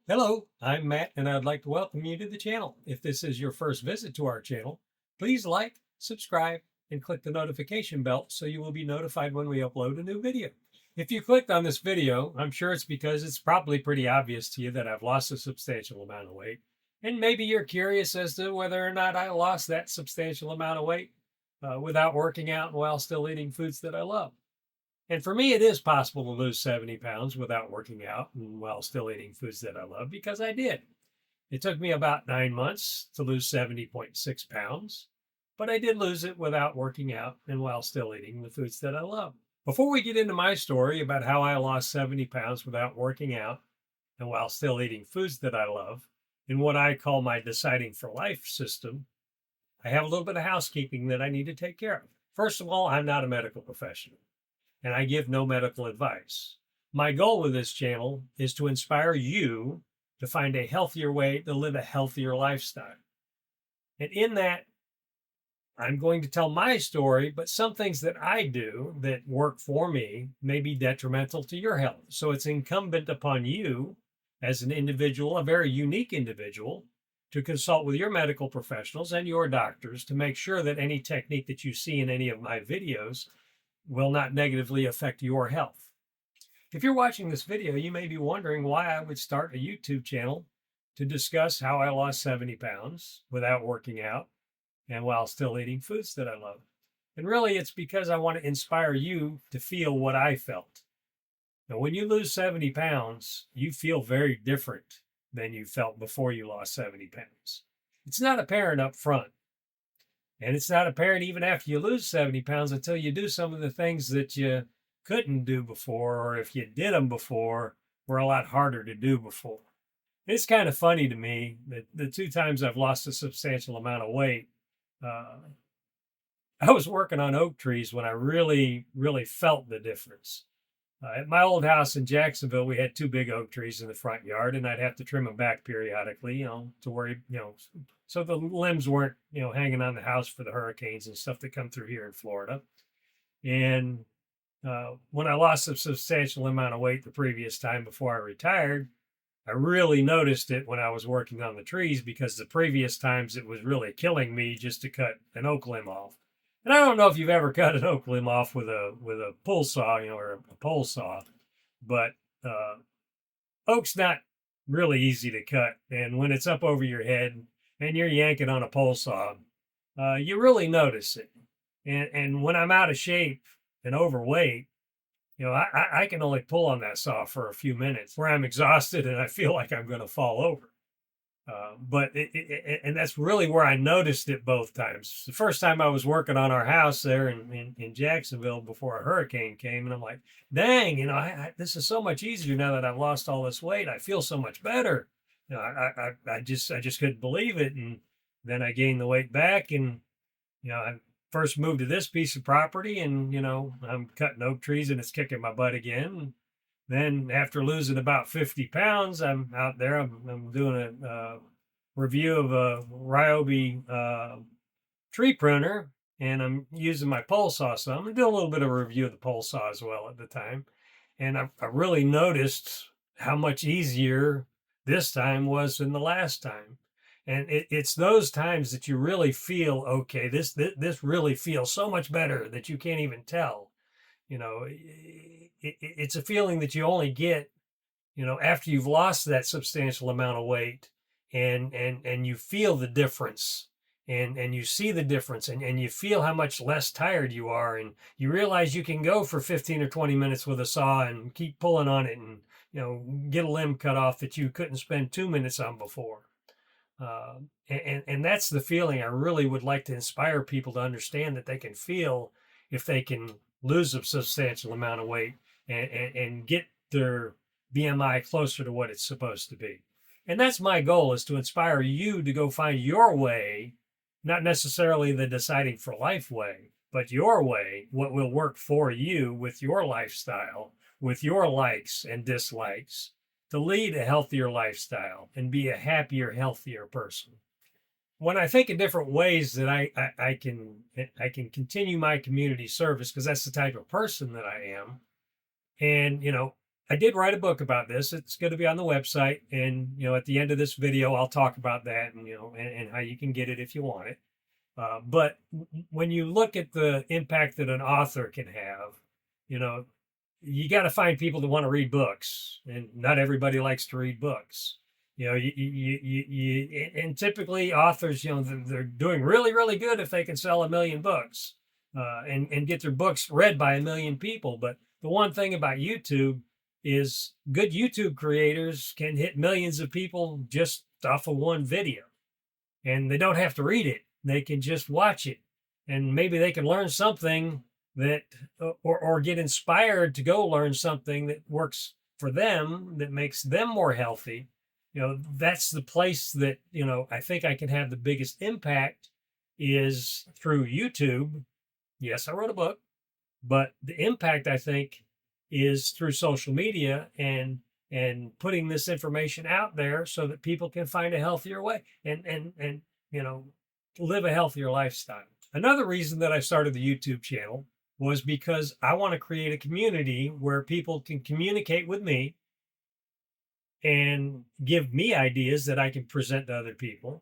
Hello, I'm Matt, and I'd like to welcome you to the channel. If this is your first visit to our channel, please like, subscribe, and click the notification bell so you will be notified when we upload a new video. If you clicked on this video, I'm sure it's because it's probably pretty obvious to you that I've lost a substantial amount of weight. And maybe you're curious as to whether or not I lost that substantial amount of weight without working out while still eating foods that I love. And for me, it is possible to lose 70 pounds without working out and while still eating foods that I love because I did. It took me about 9 months to lose 70.6 pounds, but I did lose it without working out and while still eating the foods that I love. Before we get into my story about how I lost 70 pounds without working out and while still eating foods that I love, in what I call my deciding for life system, I have a little bit of housekeeping that I need to take care of. First of all, I'm not a medical professional and I give no medical advice. My goal with this channel is to inspire you to find a healthier way to live a healthier lifestyle. And in that, I'm going to tell my story, but some things that I do that work for me may be detrimental to your health. So it's incumbent upon you as an individual, a very unique individual, to consult with your medical professionals and your doctors to make sure that any technique that you see in any of my videos will not negatively affect your health. If you're watching this video, you may be wondering why I would start a YouTube channel to discuss how I lost 70 pounds without working out and while still eating foods that I love. And really, it's because I want to inspire you to feel what I felt. Now, when you lose 70 pounds, you feel very different than you felt before you lost 70 pounds. It's not apparent up front. And it's not apparent even after you lose 70 pounds until you do some of the things that you couldn't do before, or if you did them before, were a lot harder to do before. It's kind of funny to me that the two times I've lost a substantial amount of weight, uh, I was working on oak trees when I really, really felt the difference. At my old house in Jacksonville, we had two big oak trees in the front yard, and I'd have to trim them back periodically, to where, so the limbs weren't, hanging on the house for the hurricanes and stuff that come through here in Florida. And when I lost a substantial amount of weight the previous time before I retired, I really noticed it when I was working on the trees because the previous times it was really killing me just to cut an oak limb off. And I don't know if you've ever cut an oak limb off with a pull saw, or a pole saw, but oak's not really easy to cut. And when it's up over your head and you're yanking on a pole saw, you really notice it. And when I'm out of shape and overweight, I can only pull on that saw for a few minutes where I'm exhausted and I feel like I'm going to fall over. And that's really where I noticed it both times. The first time I was working on our house there in Jacksonville before a hurricane came, and I'm like, dang, this is so much easier now that I've lost all this weight. I feel so much better. I just couldn't believe it. And then I gained the weight back, and I first moved to this piece of property, and I'm cutting oak trees, and it's kicking my butt again. Then after losing about 50 pounds, I'm out there. I'm doing a review of a Ryobi tree pruner, and I'm using my pole saw. So I'm going to do a little bit of a review of the pole saw as well at the time. And I really noticed how much easier this time was than the last time. And it's those times that you really feel, okay, this really feels so much better that you can't even tell. It's a feeling that you only get, after you've lost that substantial amount of weight, and you feel the difference, and you see the difference, and you feel how much less tired you are, and you realize you can go for 15 or 20 minutes with a saw and keep pulling on it and, get a limb cut off that you couldn't spend 2 minutes on before. And that's the feeling I really would like to inspire people to understand that they can feel if they can lose a substantial amount of weight and get their BMI closer to what it's supposed to be. And that's my goal, is to inspire you to go find your way, not necessarily the deciding for life way, but your way, what will work for you with your lifestyle, with your likes and dislikes, to lead a healthier lifestyle and be a happier, healthier person. When I think of different ways that I can continue my community service, because that's the type of person that I am, and I did write a book about this. It's going to be on the website, and at the end of this video, I'll talk about that, and and how you can get it if you want it. But when you look at the impact that an author can have, you know, you got to find people that want to read books, and not everybody likes to read books. And typically authors, they're doing really, really good if they can sell 1 million books, and get their books read by 1 million people. But the one thing about YouTube is good YouTube creators can hit millions of people just off of one video, and they don't have to read it. They can just watch it, and maybe they can learn something that, or get inspired to go learn something that works for them, that makes them more healthy. That's the place that, I think I can have the biggest impact is through YouTube. Yes, I wrote a book, but the impact, I think, is through social media and putting this information out there so that people can find a healthier way and live a healthier lifestyle. Another reason that I started the YouTube channel was because I want to create a community where people can communicate with me and give me ideas that I can present to other people.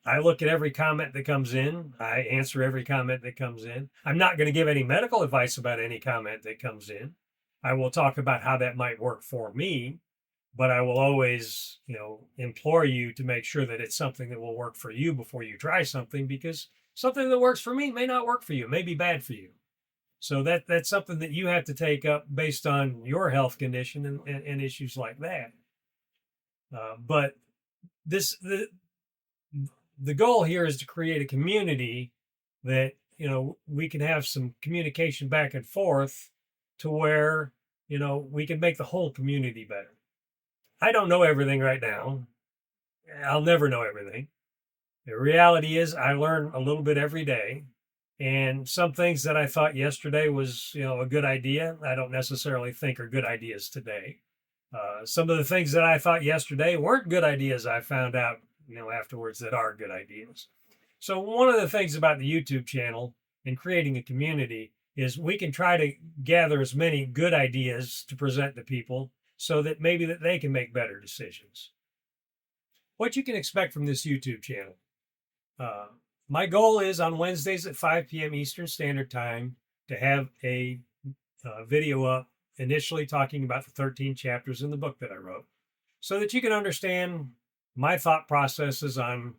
I look at every comment that comes in. I answer every comment that comes in. I'm not going to give any medical advice about any comment that comes in. I will talk about how that might work for me, but I will always, implore you to make sure that it's something that will work for you before you try something, because something that works for me may not work for you, may be bad for you. So that's something that you have to take up based on your health condition and issues like that. But the goal here is to create a community that, we can have some communication back and forth to where, we can make the whole community better. I don't know everything right now. I'll never know everything. The reality is I learn a little bit every day. And some things that I thought yesterday was, a good idea, I don't necessarily think are good ideas today. Some of the things that I thought yesterday weren't good ideas, I found out, afterwards, that are good ideas. So one of the things about the YouTube channel and creating a community is we can try to gather as many good ideas to present to people so that maybe that they can make better decisions. What you can expect from this YouTube channel. My goal is on Wednesdays at 5 p.m. Eastern Standard Time to have a video up initially talking about the 13 chapters in the book that I wrote, so that you can understand my thought processes on,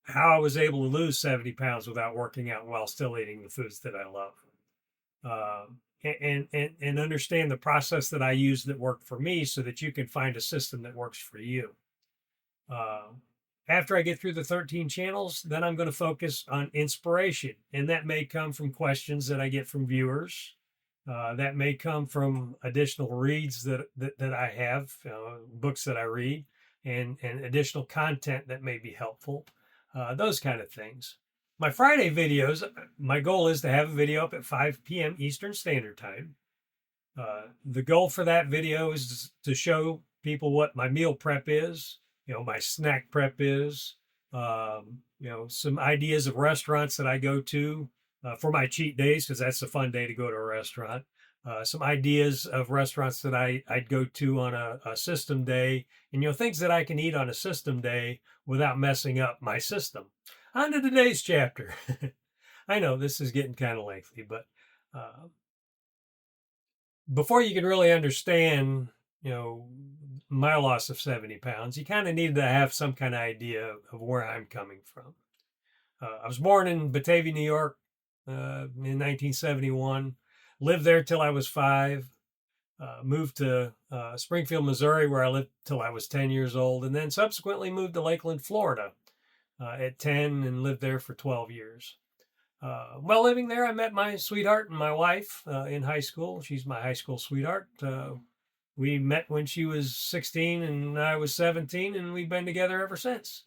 how I was able to lose 70 pounds without working out while still eating the foods that I love. And understand the process that I use that worked for me so that you can find a system that works for you. After I get through the 13 channels, then I'm going to focus on inspiration. And that may come from questions that I get from viewers. That may come from additional reads that I have, books that I read, and additional content that may be helpful. Those kind of things. My Friday videos, my goal is to have a video up at 5 p.m. Eastern Standard Time. The goal for that video is to show people what my meal prep is, my snack prep is, some ideas of restaurants that I go to for my cheat days, because that's a fun day to go to a restaurant. Some ideas of restaurants that I'd go to on a system day, and things that I can eat on a system day without messing up my system. On to today's chapter. I know this is getting kind of lengthy, but before you can really understand, my loss of 70 pounds, you kind of need to have some kind of idea of where I'm coming from. I was born in Batavia, New York, in 1971. Lived there till I was 5. Moved to Springfield, Missouri, where I lived till I was 10 years old, and then subsequently moved to Lakeland, Florida at 10 and lived there for 12 years. While living there, I met my sweetheart and my wife in high school. She's my high school sweetheart. We met when she was 16 and I was 17, and we've been together ever since.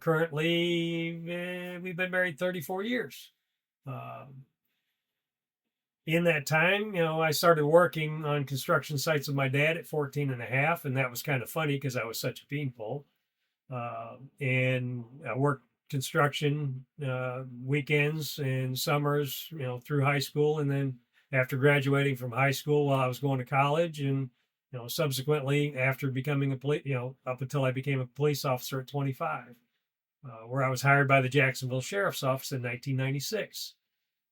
Currently, we've been married 34 years. In that time, I started working on construction sites with my dad at 14 and a half, and that was kind of funny because I was such a beanpole. And I worked construction weekends and summers, through high school, and then after graduating from high school while I was going to college, and subsequently after becoming a police, up until I became a police officer at 25, where I was hired by the Jacksonville Sheriff's Office in 1996.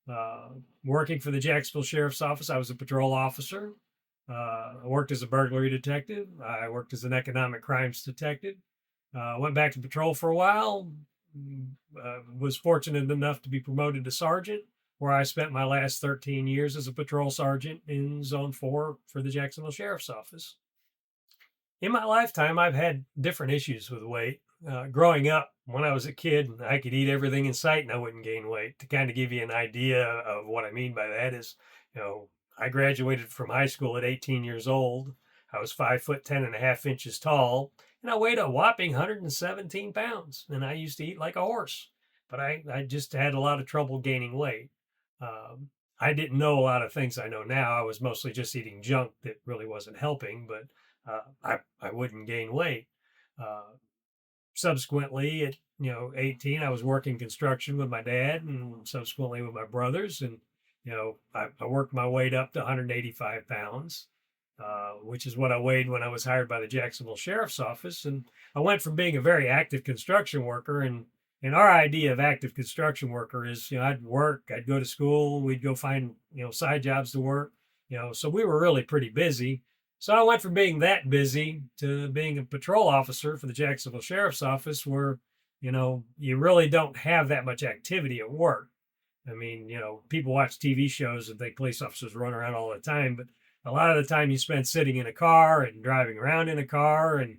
Uh, Working for the Jacksonville Sheriff's Office, I was a patrol officer. I worked as a burglary detective. I worked as an economic crimes detective. Went back to patrol for a while. Was fortunate enough to be promoted to sergeant, where I spent my last 13 years as a patrol sergeant in Zone 4 for the Jacksonville Sheriff's Office. In my lifetime, I've had different issues with weight. Growing up, when I was a kid, I could eat everything in sight and I wouldn't gain weight. To kind of give you an idea of what I mean by that is, I graduated from high school at 18 years old. I was 5'10" and a half inches tall, and I weighed a whopping 117 pounds. And I used to eat like a horse, but I just had a lot of trouble gaining weight. Um, I didn't know a lot of things I know now. I was mostly just eating junk that really wasn't helping, but I wouldn't gain weight. Uh, Subsequently, at 18, I was working construction with my dad, and subsequently with my brothers, and I worked my weight up to 185 pounds, which is what I weighed when I was hired by the Jacksonville Sheriff's Office. And I went from being a very active construction worker, and our idea of active construction worker is, I'd work, I'd go to school, we'd go find side jobs to work, so we were really pretty busy. So I went from being that busy to being a patrol officer for the Jacksonville Sheriff's Office, where, you really don't have that much activity at work. I mean, people watch TV shows and think police officers run around all the time, but a lot of the time you spend sitting in a car and driving around in a car and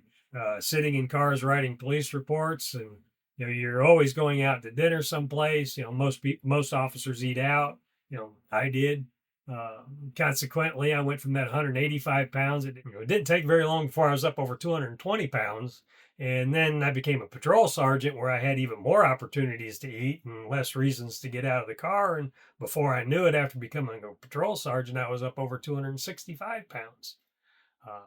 sitting in cars writing police reports, and you're always going out to dinner someplace. Most officers eat out. I did. Uh, Consequently, I went from that 185 pounds. It didn't take very long before I was up over 220 pounds. And then I became a patrol sergeant, where I had even more opportunities to eat and less reasons to get out of the car. And before I knew it, after becoming a patrol sergeant, I was up over 265 pounds. Uh,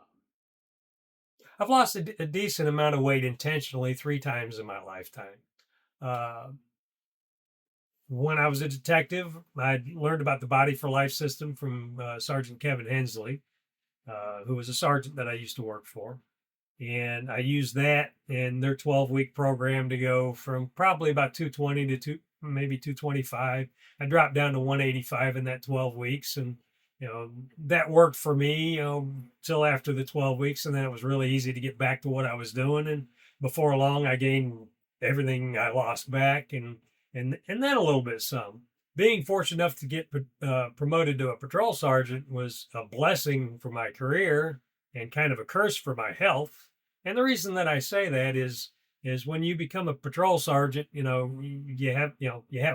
I've lost a decent amount of weight intentionally 3 times in my lifetime. Uh, when I was a detective, I learned about the Body for Life system from Sergeant Kevin Hensley, who was a sergeant that I used to work for. And I used that in their 12-week program to go from probably about 220 to maybe 225. I dropped down to 185 in that 12 weeks. And, that worked for me, till after the 12 weeks. And then it was really easy to get back to what I was doing. And before long, I gained everything I lost back, and then a little bit some. Being fortunate enough to get promoted to a patrol sergeant was a blessing for my career and kind of a curse for my health. And the reason that I say that is when you become a patrol sergeant, you have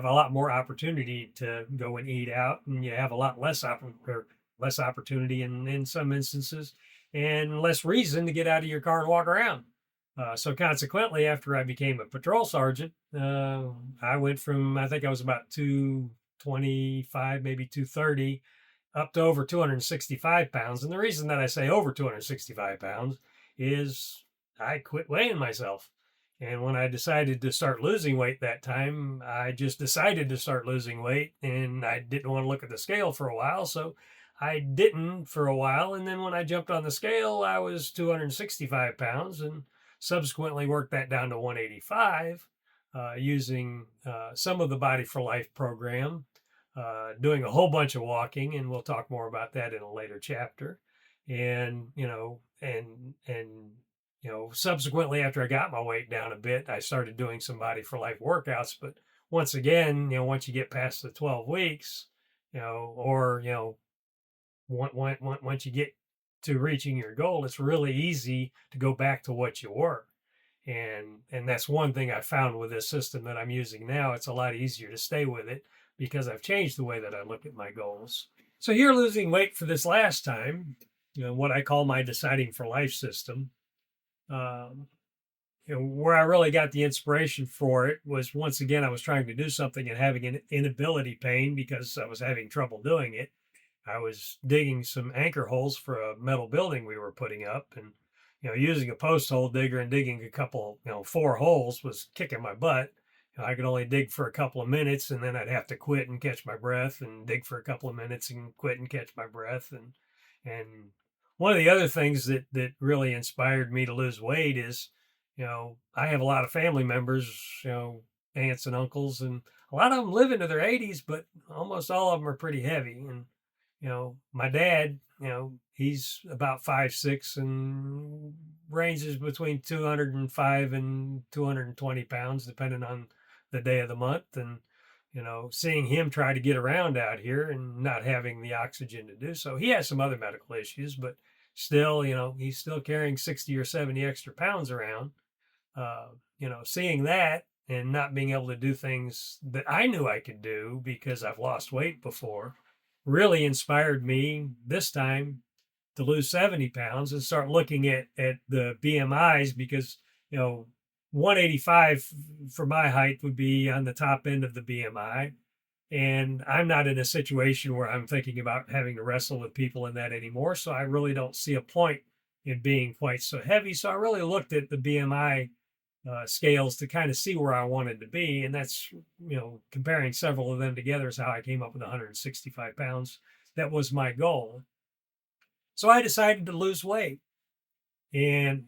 a lot more opportunity to go and eat out, and you have a lot less opportunity in some instances, and less reason to get out of your car and walk around. So consequently, after I became a patrol sergeant, I went from, I think I was about 225, maybe 230, up to over 265 pounds. And the reason that I say over 265 pounds is I quit weighing myself. And when I decided to start losing weight that time, I just decided to start losing weight, and I didn't want to look at the scale for a while. So I didn't for a while. And then when I jumped on the scale, I was 265 pounds, and subsequently worked that down to 185, using some of the Body for Life program, doing a whole bunch of walking, and we'll talk more about that in a later chapter. And subsequently, after I got my weight down a bit, I started doing some Body for Life workouts. But once again, once you get past the 12 weeks, once you get to reaching your goal, it's really easy to go back to what you were. And that's one thing I found with this system that I'm using now. It's a lot easier to stay with it because I've changed the way that I look at my goals. So here, losing weight for this last time, what I call my deciding for life system, where I really got the inspiration for it was, once again, I was trying to do something and having an inability pain because I was having trouble doing it. I was digging some anchor holes for a metal building we were putting up, and using a post hole digger and digging a couple 4 holes was kicking my butt. I could only dig for a couple of minutes, and then I'd have to quit and catch my breath, and dig for a couple of minutes and quit and catch my breath. And one of the other things that really inspired me to lose weight is, I have a lot of family members, aunts and uncles, and a lot of them live into their 80s, but almost all of them are pretty heavy. And my dad, he's about 5'6" and ranges between 205 and 220 pounds, depending on the day of the month. And, seeing him try to get around out here and not having the oxygen to do so, he has some other medical issues, but still, he's still carrying 60 or 70 extra pounds around. Seeing that and not being able to do things that I knew I could do because I've lost weight before really inspired me this time to lose 70 pounds and start looking at the BMIs, because 185 for my height would be on the top end of the BMI, and I'm not in a situation where I'm thinking about having to wrestle with people in that anymore, so I really don't see a point in being quite so heavy. So I really looked at the BMI scales to kind of see where I wanted to be. And that's, comparing several of them together is how I came up with 165 pounds. That was my goal. So I decided to lose weight. And,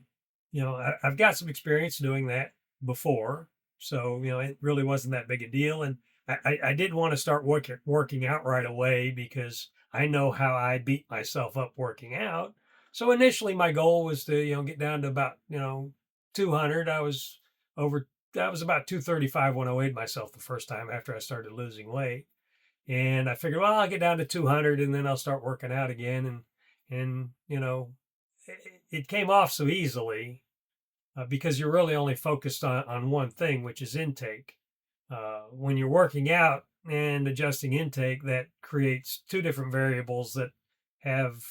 I've got some experience doing that before. So, it really wasn't that big a deal. And I did want to start working out right away because I know how I beat myself up working out. So initially my goal was to, get down to about, 200. I was about 235 when I weighed myself the first time after I started losing weight. And I figured, well, I'll get down to 200 and then I'll start working out again. And it came off so easily because you're really only focused on one thing, which is intake. When you're working out and adjusting intake, that creates two different variables that have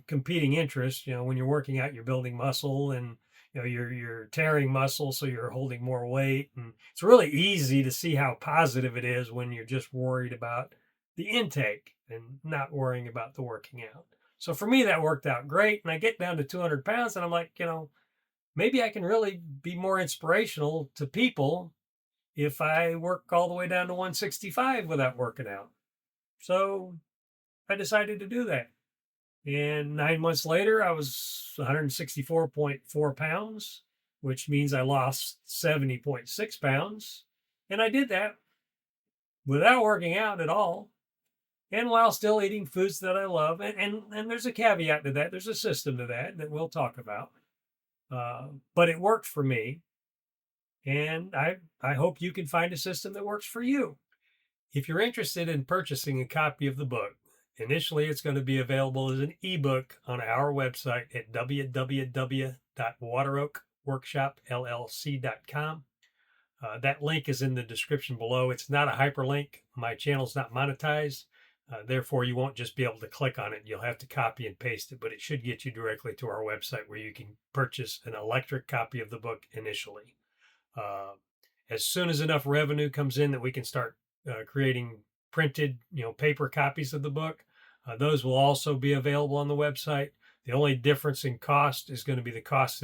competing interests. When you're working out, you're building muscle, and you're tearing muscle, so you're holding more weight. And it's really easy to see how positive it is when you're just worried about the intake and not worrying about the working out. So for me, that worked out great. And I get down to 200 pounds and I'm like, maybe I can really be more inspirational to people if I work all the way down to 165 without working out. So I decided to do that. And 9 months later, I was 164.4 pounds, which means I lost 70.6 pounds. And I did that without working out at all, and while still eating foods that I love. And there's a caveat to that. There's a system to that we'll talk about. But it worked for me. And I hope you can find a system that works for you. If you're interested in purchasing a copy of the book, initially it's going to be available as an ebook on our website at www.wateroakworkshopllc.com. That link is in the description below. It's not a hyperlink. My channel's not monetized. Therefore, you won't just be able to click on it. You'll have to copy and paste it, but it should get you directly to our website where you can purchase an electric copy of the book initially. As soon as enough revenue comes in that we can start creating printed, paper copies of the book, those will also be available on the website. The only difference in cost is going to be the cost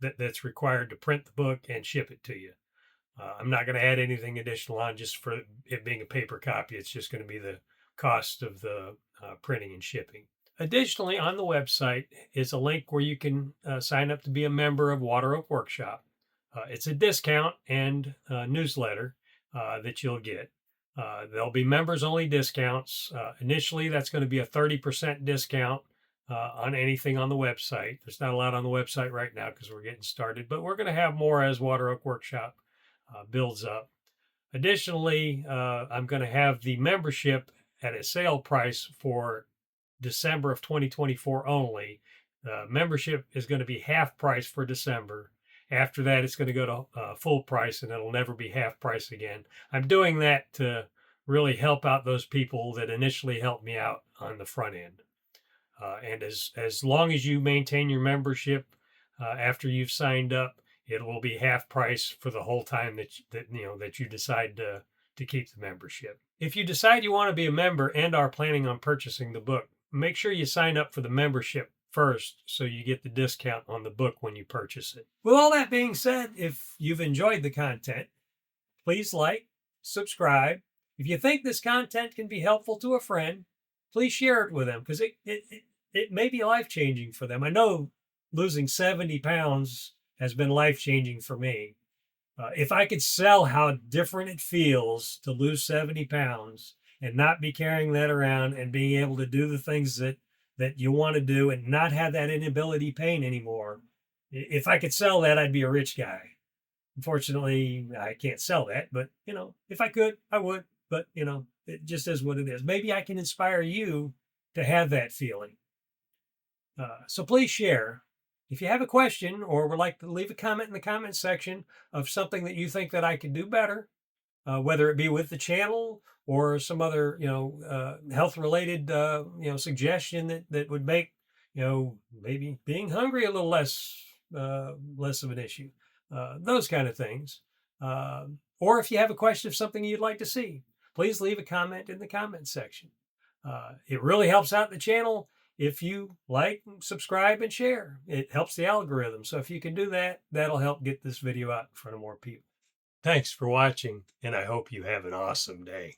that's required to print the book and ship it to you. I'm not going to add anything additional on just for it being a paper copy. It's just going to be the cost of the printing and shipping. Additionally, on the website is a link where you can sign up to be a member of Water Oak Workshop. It's a discount and newsletter that you'll get. There'll be members only discounts. Initially, that's going to be a 30% discount on anything on the website. There's not a lot on the website right now because we're getting started, but we're going to have more as Water Oak Workshop builds up. Additionally, I'm going to have the membership at a sale price for December of 2024 only. Membership is going to be half price for December. After that, it's going to go to full price, and it'll never be half price again. I'm doing that to really help out those people that initially helped me out on the front end. And as long as you maintain your membership after you've signed up, it will be half price for the whole time that you decide to keep the membership. If you decide you want to be a member and are planning on purchasing the book, make sure you sign up for the membership first so you get the discount on the book when you purchase it. With all that being said, if you've enjoyed the content, please like, subscribe. If you think this content can be helpful to a friend, please share it with them because it may be life-changing for them. I know losing 70 pounds has been life-changing for me. If I could sell how different it feels to lose 70 pounds and not be carrying that around and being able to do the things that you want to do and not have that inability pain anymore, if I could sell that, I'd be a rich guy. Unfortunately, I can't sell that, but if I could, I would. But it just is what it is. Maybe I can inspire you to have that feeling. So please share. If you have a question or would like to leave a comment in the comment section of something that you think that I could do better, whether it be with the channel or some other, health related, suggestion that would make, maybe being hungry a little less of an issue, those kind of things. Or if you have a question of something you'd like to see, please leave a comment in the comment section. It really helps out the channel if you like, subscribe, and share. It helps the algorithm. So if you can do that, that'll help get this video out in front of more people. Thanks for watching, and I hope you have an awesome day.